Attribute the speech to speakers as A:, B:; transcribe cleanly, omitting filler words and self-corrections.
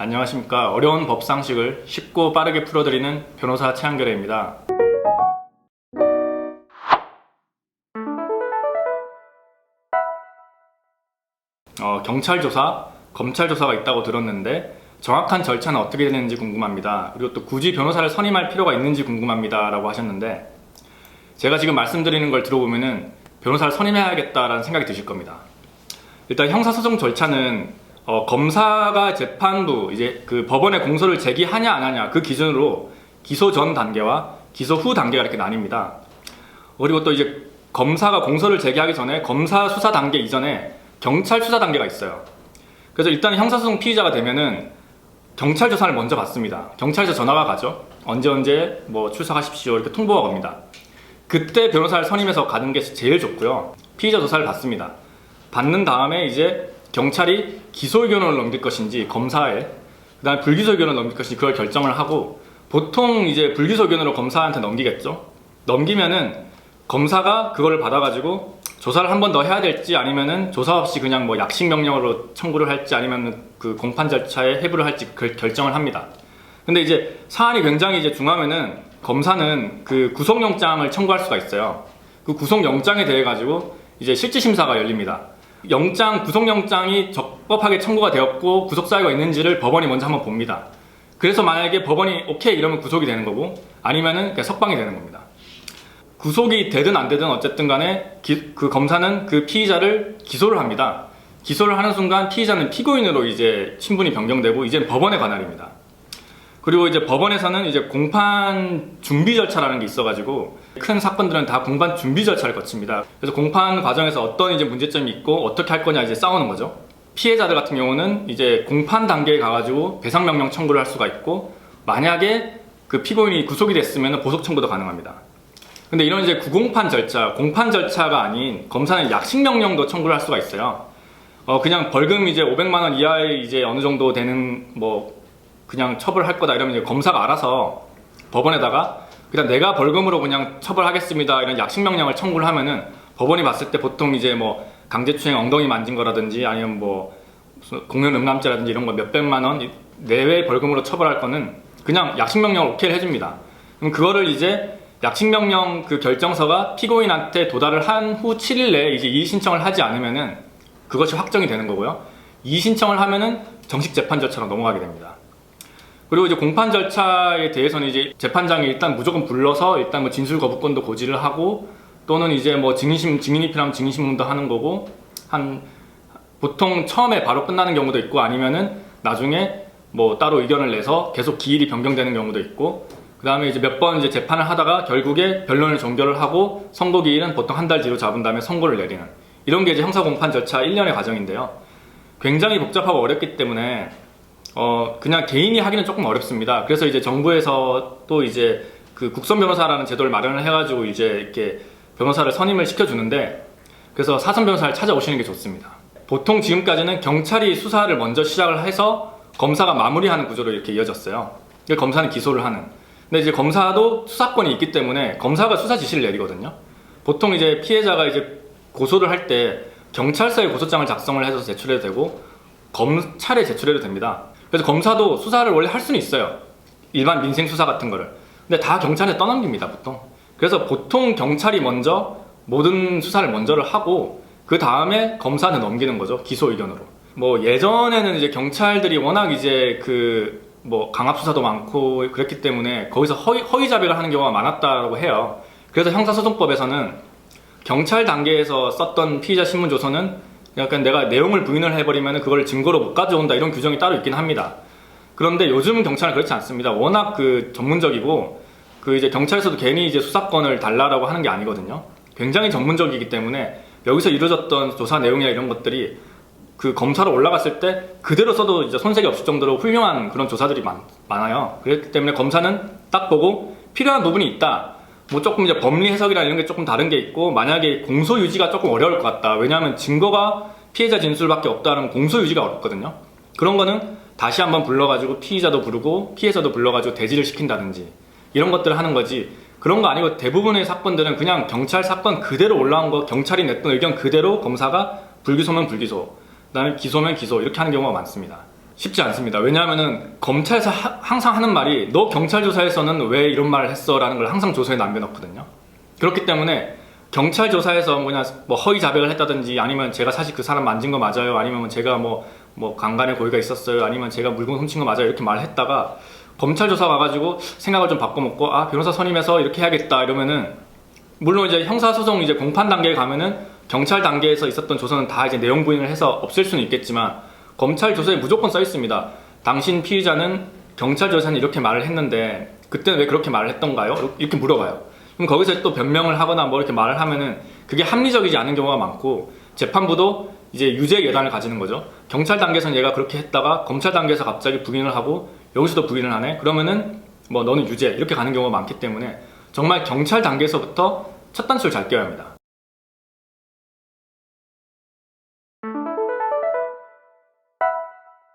A: 안녕하십니까. 어려운 법 상식을 쉽고 빠르게 풀어드리는 변호사 최한결입니다. 경찰 조사, 검찰 조사가 있다고 들었는데 정확한 절차는 어떻게 되는지 궁금합니다. 그리고 또 굳이 변호사를 선임할 필요가 있는지 궁금합니다 라고 하셨는데, 제가 지금 말씀드리는 걸 들어보면은 변호사를 선임해야겠다라는 생각이 드실 겁니다. 일단 형사소송 절차는 검사가 재판부, 이제 그 법원에 공소를 제기하냐 안 하냐 그 기준으로 기소 전 단계와 기소 후 단계가 이렇게 나뉩니다. 그리고 또 이제 검사가 공소를 제기하기 전에 검사 수사 단계 이전에 경찰 수사 단계가 있어요. 그래서 일단 형사소송 피의자가 되면은 경찰 조사를 먼저 받습니다. 경찰에서 전화가 가죠. 언제 뭐 출석하십시오 이렇게 통보가 옵니다. 그때 변호사를 선임해서 가는 게 제일 좋고요. 피의자 조사를 받습니다. 받는 다음에 이제 경찰이 기소 의견을 넘길 것인지 검사에, 그 다음에 불기소 의견을 넘길 것인지 그걸 결정을 하고, 보통 이제 불기소 의견으로 검사한테 넘기겠죠. 넘기면은 검사가 그거를 받아가지고 조사를 한 번 더 해야 될지, 아니면은 조사 없이 그냥 뭐 약식 명령으로 청구를 할지, 아니면 그 공판 절차에 회부를 할지 결정을 합니다. 근데 이제 사안이 굉장히 이제 중하면은 검사는 그 구속영장을 청구할 수가 있어요. 그 구속영장에 대해 가지고 이제 실질심사가 열립니다. 구속영장이 적법하게 청구가 되었고 구속사유가 있는지를 법원이 먼저 한번 봅니다. 그래서 만약에 법원이 오케이 이러면 구속이 되는 거고, 아니면은 그냥 석방이 되는 겁니다. 구속이 되든 안 되든 어쨌든 간에 그 검사는 그 피의자를 기소를 합니다. 기소를 하는 순간 피의자는 피고인으로 이제 신분이 변경되고 이제 법원에 관할입니다. 그리고 이제 법원에서는 이제 공판 준비 절차라는 게 있어가지고 큰 사건들은 다 공판 준비 절차를 거칩니다. 그래서 공판 과정에서 어떤 이제 문제점이 있고 어떻게 할 거냐 이제 싸우는 거죠. 피해자들 같은 경우는 이제 공판 단계에 가가지고 배상 명령 청구를 할 수가 있고, 만약에 그 피고인이 구속이 됐으면 보석 청구도 가능합니다. 근데 이런 이제 구공판 절차, 공판 절차가 아닌 검사는 약식 명령도 청구를 할 수가 있어요. 그냥 벌금 이제 500만 원 이하의 이제 어느 정도 되는 뭐 그냥 처벌할 거다 이러면 이제 검사가 알아서 법원에다가 그냥 내가 벌금으로 그냥 처벌하겠습니다 이런 약식 명령을 청구를 하면은, 법원이 봤을 때 보통 이제 뭐 강제추행 엉덩이 만진 거라든지 아니면 뭐 공연 음란죄라든지 이런 거 몇백만 원 내외 벌금으로 처벌할 거는 그냥 약식 명령을 오케이를 해줍니다. 그럼 그거를 이제 약식 명령 그 결정서가 피고인한테 도달을 한 후 7일 내에 이제 이의 신청을 하지 않으면은 그것이 확정이 되는 거고요. 이의 신청을 하면은 정식 재판 절차로 넘어가게 됩니다. 그리고 이제 공판 절차에 대해서는 이제 재판장이 일단 무조건 불러서 일단 뭐 진술 거부권도 고지를 하고, 또는 이제 뭐 증인이 필요하면 증인신문도 하는 거고, 보통 처음에 바로 끝나는 경우도 있고, 아니면은 나중에 뭐 따로 의견을 내서 계속 기일이 변경되는 경우도 있고, 그 다음에 이제 몇 번 이제 재판을 하다가 결국에 변론을 종결을 하고 선고 기일은 보통 한 달 뒤로 잡은 다음에 선고를 내리는, 이런 게 이제 형사 공판 절차 1년의 과정인데요. 굉장히 복잡하고 어렵기 때문에 그냥 개인이 하기는 조금 어렵습니다. 그래서 이제 정부에서 또 이제 그 국선 변호사라는 제도를 마련을 해가지고 이제 이렇게 변호사를 선임을 시켜주는데, 그래서 사선 변호사를 찾아오시는 게 좋습니다. 보통 지금까지는 경찰이 수사를 먼저 시작을 해서 검사가 마무리하는 구조로 이렇게 이어졌어요. 검사는 기소를 하는. 근데 이제 검사도 수사권이 있기 때문에 검사가 수사 지시를 내리거든요. 보통 이제 피해자가 이제 고소를 할 때 경찰서에 고소장을 작성을 해서 제출해도 되고 검찰에 제출해도 됩니다. 그래서 검사도 수사를 원래 할 수는 있어요. 일반 민생 수사 같은 거를. 근데 다 경찰에 떠넘깁니다, 보통. 그래서 보통 경찰이 먼저 모든 수사를 먼저를 하고 그 다음에 검사한테 넘기는 거죠, 기소 의견으로. 뭐 예전에는 이제 경찰들이 워낙 이제 뭐 강압 수사도 많고 그랬기 때문에 거기서 허위 자백을 하는 경우가 많았다고 해요. 그래서 형사소송법에서는 경찰 단계에서 썼던 피의자 신문 조서는 약간 내가 내용을 부인을 해버리면 그걸 증거로 못 가져온다 이런 규정이 따로 있긴 합니다. 그런데 요즘 경찰은 그렇지 않습니다. 워낙 전문적이고 이제 경찰에서도 괜히 이제 수사권을 달라라고 하는 게 아니거든요. 굉장히 전문적이기 때문에 여기서 이루어졌던 조사 내용이나 이런 것들이 그 검사로 올라갔을 때 그대로 써도 이제 손색이 없을 정도로 훌륭한 그런 조사들이 많아요. 그렇기 때문에 검사는 딱 보고 필요한 부분이 있다. 뭐 조금 이제 법리 해석이나 이런 게 조금 다른 게 있고, 만약에 공소 유지가 조금 어려울 것 같다. 왜냐하면 증거가 피해자 진술밖에 없다는 공소 유지가 어렵거든요. 그런 거는 다시 한번 불러가지고 피의자도 부르고 피해자도 불러가지고 대지를 시킨다든지 이런 것들을 하는 거지, 그런 거 아니고 대부분의 사건들은 그냥 경찰 사건 그대로 올라온 거, 경찰이 냈던 의견 그대로 검사가 불기소면 불기소, 그 다음에 기소면 기소 이렇게 하는 경우가 많습니다. 쉽지 않습니다. 왜냐하면은 검찰에서 항상 하는 말이 너 경찰 조사에서는 왜 이런 말을 했어? 라는 걸 항상 조서에 남겨놓거든요. 그렇기 때문에 경찰 조사에서 뭐냐 뭐 허위 자백을 했다든지 아니면 제가 사실 그 사람 만진 거 맞아요, 아니면 제가 뭐 강간의 고의가 있었어요, 아니면 제가 물건 훔친 거 맞아요 이렇게 말했다가 검찰 조사 와가지고 생각을 좀 바꿔먹고 아 변호사 선임해서 이렇게 해야겠다 이러면은 물론 이제 형사소송 이제 공판 단계에 가면은 경찰 단계에서 있었던 조서는 다 이제 내용 부인을 해서 없앨 수는 있겠지만 검찰 조서에 무조건 써 있습니다. 당신 피의자는 경찰 조사는 이렇게 말을 했는데 그때는 왜 그렇게 말을 했던가요? 이렇게 물어봐요. 그럼 거기서 또 변명을 하거나 뭐 이렇게 말을 하면은 그게 합리적이지 않은 경우가 많고 재판부도 이제 유죄 예단을 가지는 거죠. 경찰 단계에서는 얘가 그렇게 했다가 검찰 단계에서 갑자기 부인을 하고 여기서도 부인을 하네? 그러면은 뭐 너는 유죄 이렇게 가는 경우가 많기 때문에 정말 경찰 단계에서부터 첫 단추를 잘 껴야 합니다.